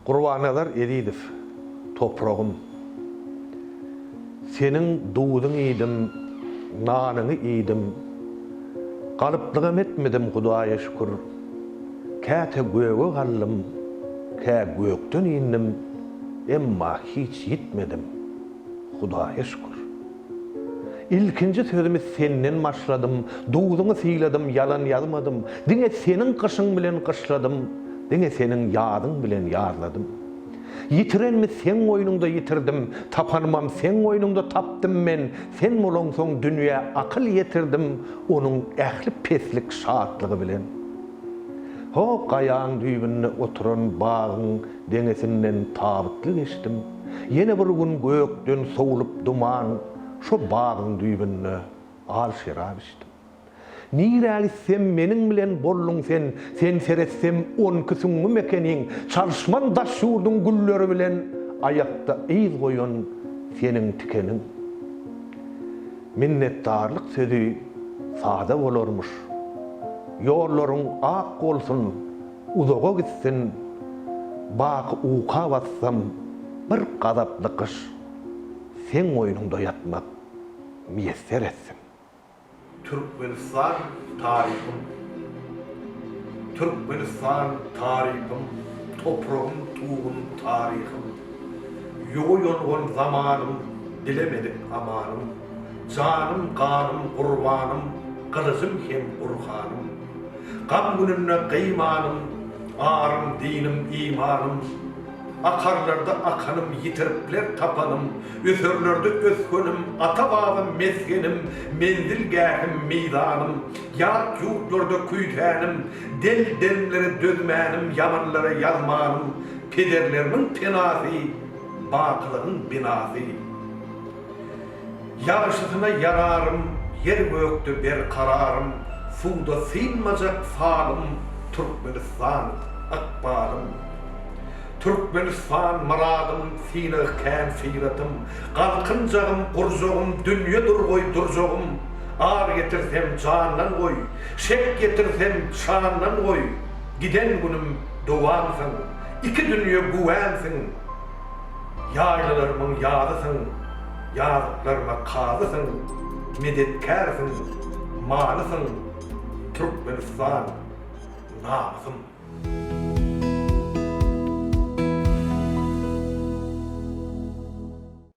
Gurbanalar edidif, toprağım. Senin duudun idim, nanını idim. Kalıplığım etmedim Hudaýa şükür. Käte göge gallym, kä gökden indim. Emma hiç yitmedim Hudaýa şükür. İlkinci sözümü senden başladım, duuduňy syýladım, yalan yazmadım. Diňe senin kışın bilen kışladım, diňe senin ýadyň bilen ýarladım. Yitirenmi sen oýnuňda yitirdim, tapanmam sen oýnuňda tapdym men. Sen bolonsoň dünýä akyl ýetirdim, onuň ähli peslik şatlygy bilen. Ho gaýaň düýbünde oturan bagyň deňesinden tabutly geçdim. Ýene bir gün gökden sowulup duman, şo bagyň düýbünde alşyra biçdim. Nire gitsem menin bilen bollun sen seretsem 10 küsüňmi mekeniň, çalışman daş ýurdun gülleri bilen ayakta eýiz goýan seniň tikeniň. Minnetdarlyk sözi sada bolarmyş. Ýollaryň ak bolsun, uzaga gitsin, bak uka bassam, bir gadaply kış, sen oýnuňda ýatmak müýesser etsin. Türkmenistan tarihim, Türkmenistan tarihim, toprağım, tuğum tarihim. Yoğun zamanım, dilemedik amanım. Canım, kanım, kurbanım, kılıcım hem urhanım. Gam gününe kıymanım, ağrım, dinim, imanım. Akarlarda akanım, yitiripler tapanım, ösörlerde özgünüm, atabağım mezgenim, mendilgahim meydanım, yat yurtlarda küytänim, del-delleri dözmänim, yamanlara yazmanım, pederlerimin penasi, bakılığın binasi. Yağışına yararım, yer gökte ber kararım, suda sığınmacak falım, Türkmenistan akbarım. Türkmenistan maradım, fiilih kän fiiratım, galkıncağım, gurzogum, dünýe durgoý durjogum, ar getirsem candan goý, şek getirsem şandan goý, giden günüm dowamsyň, iki dünýe güwänsiň, ýaýlalarymyň ýadysyň, ýazyklarıma kazysyň, medetkarsyň, manysyň, Türkmenistan namysym.